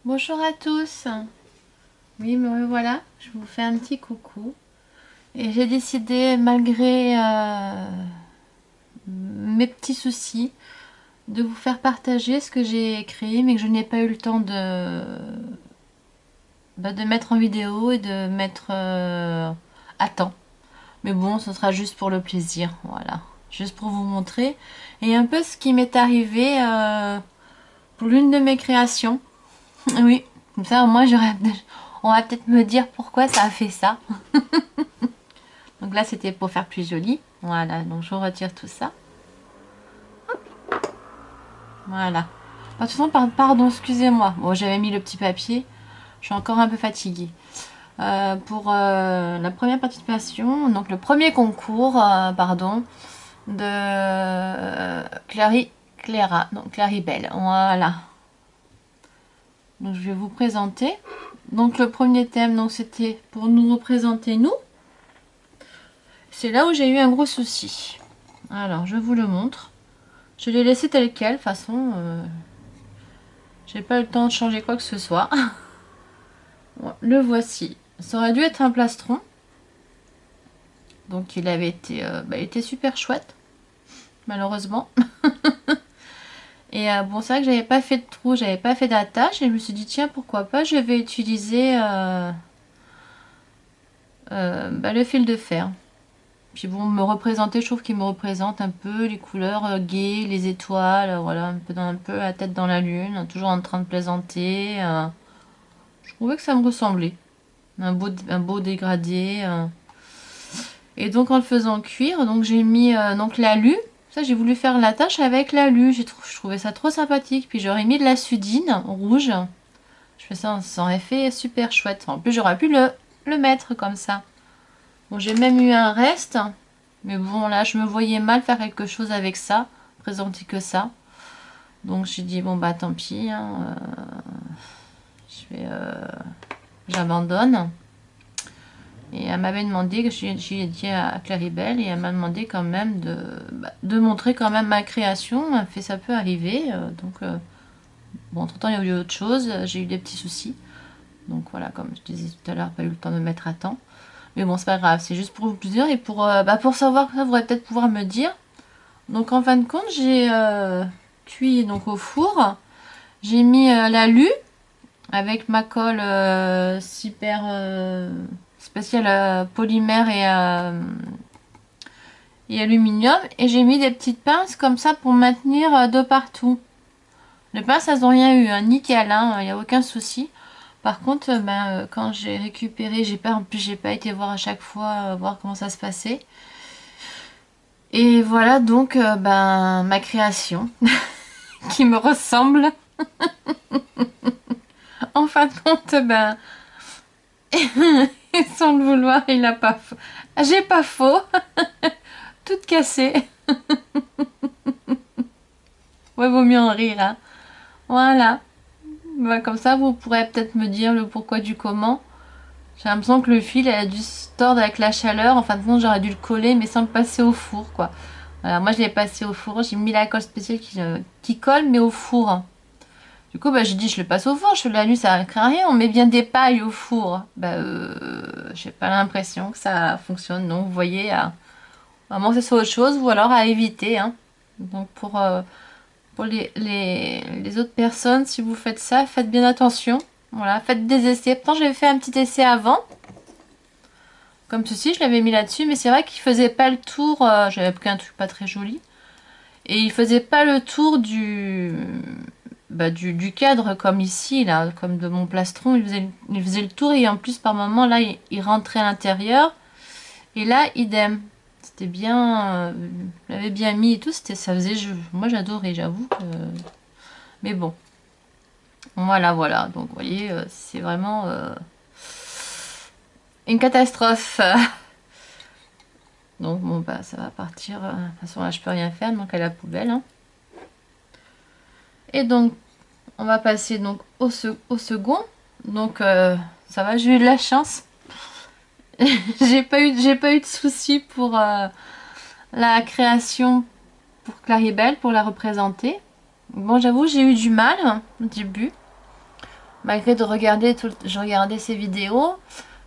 Bonjour à tous. Oui, me voilà, je vous fais un petit coucou. Et j'ai décidé, malgré mes petits soucis, de vous faire partager ce que j'ai écrit, mais que je n'ai pas eu le temps de mettre en vidéo et de mettre à temps. Mais bon, ce sera juste pour le plaisir, voilà. Juste pour vous montrer. Et un peu ce qui m'est arrivé pour l'une de mes créations. Oui, comme ça au moins on va peut-être me dire pourquoi ça a fait ça. Donc là c'était pour faire plus joli. Voilà, donc je retire tout ça. Voilà. De toute façon, pardon, excusez-moi. Bon, j'avais mis le petit papier. Je suis encore un peu fatiguée. Pour la première participation, donc le premier concours, pardon, de Claribel. Voilà. Donc je vais vous présenter. Donc le premier thème, donc c'était pour nous représenter nous. C'est là où j'ai eu un gros souci. Alors, je vous le montre. Je l'ai laissé tel quel, de toute façon, j'ai pas eu le temps de changer quoi que ce soit. Bon, le voici. Ça aurait dû être un plastron. Donc il avait été, il était super chouette, malheureusement. Et bon, c'est vrai que j'avais pas fait de trou, j'avais pas fait d'attache. Et je me suis dit, tiens, pourquoi pas, je vais utiliser le fil de fer. Puis bon, me représenter, je trouve qu'il me représente un peu les couleurs gaies, les étoiles, voilà, un peu la tête dans la lune, toujours en train de plaisanter. Je trouvais que ça me ressemblait. Un beau dégradé. Et donc en le faisant cuire, donc j'ai mis donc l'alu. Ça, j'ai voulu faire la tâche avec l'alu. Je trouvais ça trop sympathique. Puis j'aurais mis de la sudine rouge. Je fais ça aurait fait super chouette. En plus, j'aurais pu le mettre comme ça. Bon, j'ai même eu un reste. Mais bon, là, je me voyais mal faire quelque chose avec ça. Présenter que ça. Donc j'ai dit, bon, bah tant pis. Hein, j'abandonne. Et elle m'avait demandé, que j'ai dit à Claribel, et elle m'a demandé quand même de montrer quand même ma création. Elle fait, ça peut arriver. Bon, entre temps, il y a eu autre chose. J'ai eu des petits soucis. Donc voilà, comme je disais tout à l'heure, pas eu le temps de mettre à temps. Mais bon, c'est pas grave, c'est juste pour vous dire et pour savoir, ça vous pourrez peut-être pouvoir me dire. Donc en fin de compte, j'ai cuit donc au four. J'ai mis l'alu avec ma colle super spéciale polymère et aluminium. Et j'ai mis des petites pinces comme ça pour maintenir de partout. Les pinces, elles n'ont rien eu, hein, nickel, hein, il n'y a aucun souci. Par contre, quand j'ai récupéré, en plus j'ai pas été voir à chaque fois, voir comment ça se passait. Et voilà donc ma création qui me ressemble. En fin de compte, sans le vouloir, il a pas faux. J'ai pas faux, toute cassée. Ouais, vaut mieux en rire, hein. Voilà. Bah, comme ça, vous pourrez peut-être me dire le pourquoi du comment. J'ai l'impression que le fil elle a dû se tordre avec la chaleur. En fin de compte, j'aurais dû le coller, mais sans le passer au four, quoi. Voilà, moi je l'ai passé au four. J'ai mis la colle spéciale qui colle, mais au four. Du coup, j'ai dit, je le passe au four. Je fais la nuit, ça ne craint rien. On met bien des pailles au four. J'ai pas l'impression que ça fonctionne. Donc, vous voyez, vraiment, c'est sur autre chose ou alors à éviter. Hein. Donc, pour les autres personnes, si vous faites ça, faites bien attention. Voilà, faites des essais. Pourtant, j'avais fait un petit essai avant. Comme ceci, je l'avais mis là-dessus. Mais c'est vrai qu'il faisait pas le tour. J'avais pris un truc pas très joli. Et il faisait pas le tour du cadre comme ici, là, comme de mon plastron. Il faisait le tour et en plus, par moment, là, il rentrait à l'intérieur. Et là, idem. C'était bien. Je l'avais bien mis et tout. Ça faisait jeu. Moi, j'adorais, j'avoue. Mais bon. Voilà, voilà. Donc, vous voyez, c'est vraiment une catastrophe. Donc, bon, ça va partir. De toute façon, là, je peux rien faire. Donc, à la poubelle. Hein. Et donc, on va passer donc au second. Donc, ça va, j'ai eu de la chance. J'ai pas eu de soucis pour la création pour Claribel, pour la représenter. Bon, j'avoue, j'ai eu du mal au début. malgré de regarder je regardais ses vidéos.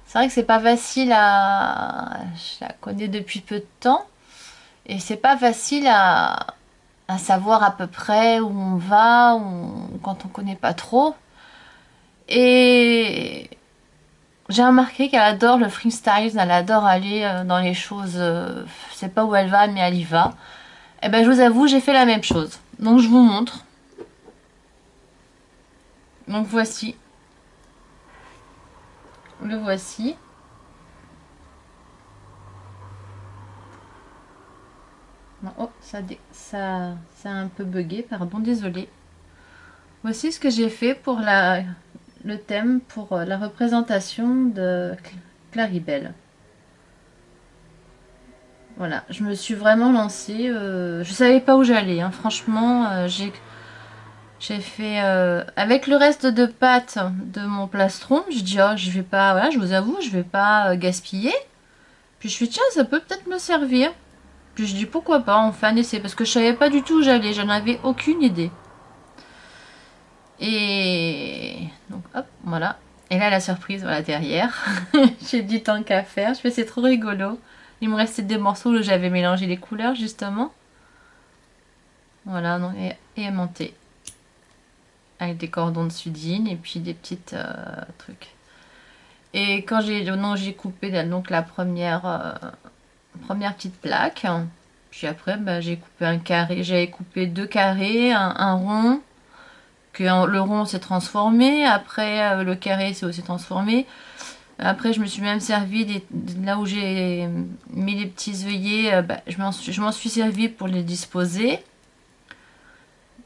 C'est vrai que c'est pas facile à... Je la connais depuis peu de temps. Et c'est pas facile à savoir à peu près où on va, quand on connaît pas trop. Et j'ai remarqué qu'elle adore le freestyle, elle adore aller dans les choses, je sais pas où elle va, mais elle y va. Et ben je vous avoue, j'ai fait la même chose. Donc je vous montre. Donc voici. Le voici. Oh, ça a un peu bugué, pardon, désolé. Voici ce que j'ai fait pour le thème, pour la représentation de Claribel. Voilà, je me suis vraiment lancée. Je savais pas où j'allais, hein. Franchement, j'ai fait avec le reste de pâte de mon plastron. Je dis, oh, je vais pas, voilà, je vous avoue, je vais pas gaspiller. Puis je suis tiens, ça peut peut-être me servir. Puis je dis pourquoi pas, on fait un essai parce que je savais pas du tout où j'allais, j'en avais aucune idée. Et donc hop, voilà. Et là la surprise, voilà derrière. J'ai dit tant qu'à faire. Je fais c'est trop rigolo. Il me restait des morceaux où j'avais mélangé les couleurs justement. Voilà, donc, et aimanté. Avec des cordons de sudine et puis des petites trucs. Et quand j'ai coupé donc la première petite plaque. Puis après bah, j'ai coupé un carré. J'avais coupé deux carrés, un rond. Que le rond s'est transformé. Après le carré s'est aussi transformé. Après, je me suis même servi là où j'ai mis les petits œillets, bah, je m'en suis servi pour les disposer.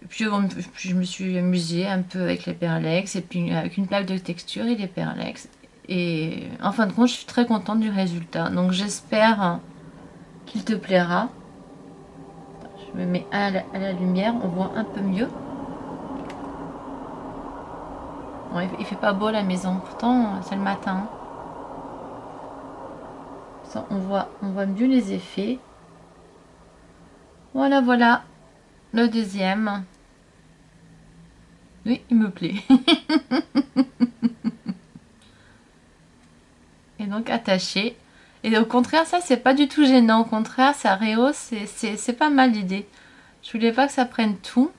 Puis, je me suis amusée un peu avec les perlex et puis avec une plaque de texture et les perlex. Et en fin de compte, je suis très contente du résultat. Donc j'espère qu'il te plaira. Je me mets à la lumière, on voit un peu mieux. Bon, il fait pas beau la maison, pourtant c'est le matin. Ça, on voit mieux les effets. Voilà, voilà, le deuxième. Oui, il me plaît. Et donc attaché. Et au contraire, ça, c'est pas du tout gênant. Au contraire, ça rehausse. C'est pas mal l'idée. Je voulais pas que ça prenne tout.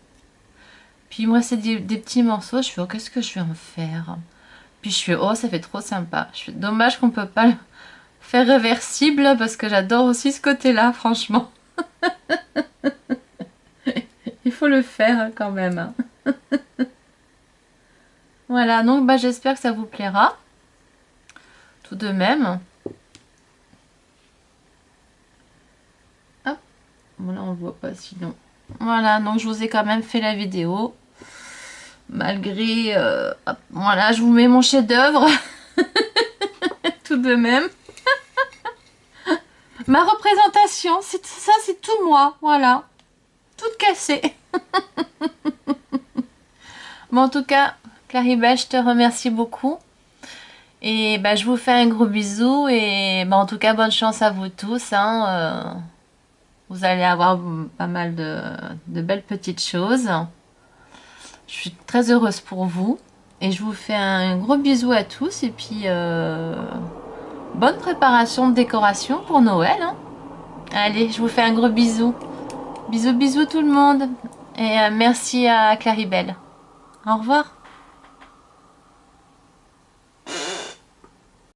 Puis il me restait des petits morceaux. Je fais, oh, qu'est-ce que je vais en faire? Puis je fais, oh, ça fait trop sympa. Je fais, dommage qu'on peut pas le faire réversible parce que j'adore aussi ce côté-là, franchement. Il faut le faire quand même, hein. Voilà, donc bah, j'espère que ça vous plaira. Tout de même. Hop. Bon, là, on le voit pas sinon. Voilà, donc je vous ai quand même fait la vidéo. Malgré... hop, voilà, je vous mets mon chef-d'œuvre. Tout de même. Ma représentation, ça c'est tout moi. Voilà. Toute cassée. Bon, en tout cas, Claribel, je te remercie beaucoup. Et bah, je vous fais un gros bisou. Et bah, en tout cas, bonne chance à vous tous, hein. Vous allez avoir pas mal de belles petites choses. Je suis très heureuse pour vous. Et je vous fais un gros bisou à tous. Et puis, bonne préparation de décoration pour Noël, hein. Allez, je vous fais un gros bisou. Bisous, bisous tout le monde. Et merci à Claribel. Au revoir.